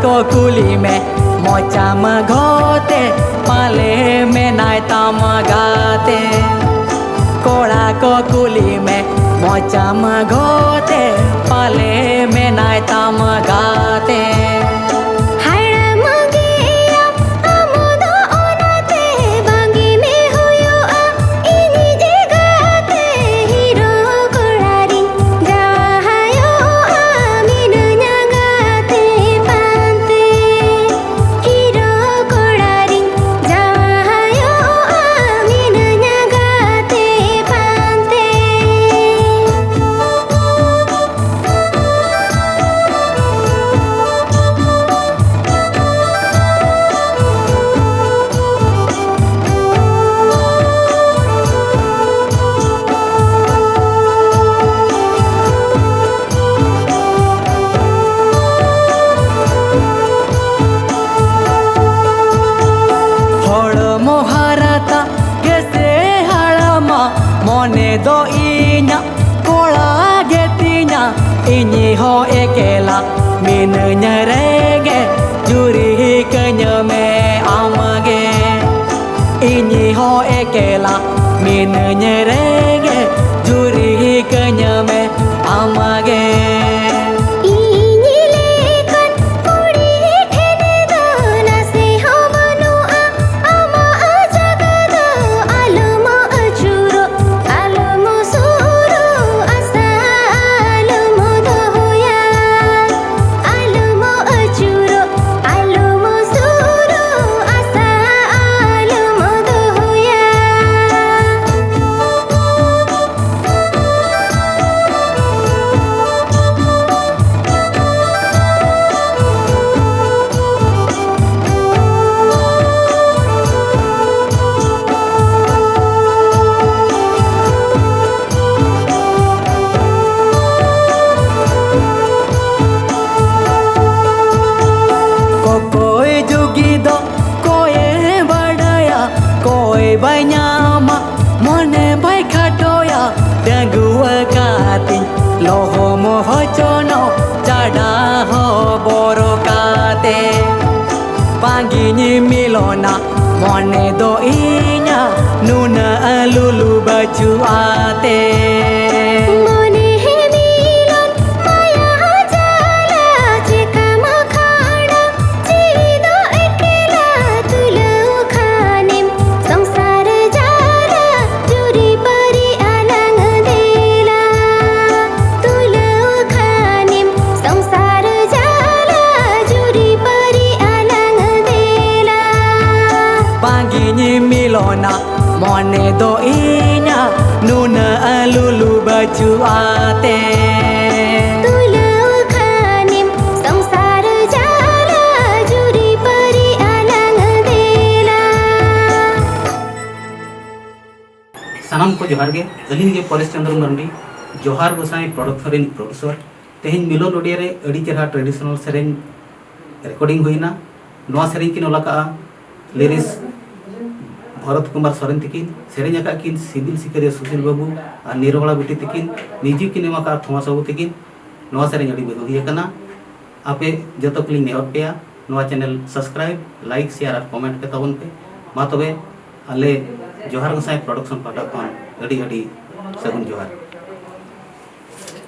को कुली में मोचा मघोते पाले में नाय ताम गाते कोड़ा को कुली में मोचा मघोते पाले में नाय ताम गाते मोने दो इन्या कोड़ा गेतिnya ini ho ekela minenya rege juri kenyame amage ini ho ekela minenya rege juri kenyame amage banyama mone bai khatoya dangua kati loho moho chono chada ho boro kate pangini milona mone do inya nuna lulu baju ate milona mone do inya nuna lulu baju ate tulau khanim sangsar jala juri pari alang dela sanam ko johar ge alin ge Paresh Chandra Marandi Johar Gosai producer tehin Milon Odia re adi chera traditional sereng recording huina noa sereng kin olaka lyrics Bharat Kumar Soren तकिन सेरें किन civil Sikaria सुशील बाबू और निरवला बिटी तकिन music किन एमा थोमा सबू तकिन नवा सेरें अड़ी बेदोही कना आपे जतो क्लिक नेहर पेया नवा चैनल सब्सक्राइब लाइक शेयर और कमेंट पे तबन पे मा तबे आले जोहार गोसाई प्रोडक्शन पाटा खन अड़ी अड़ी सगुन जोहार।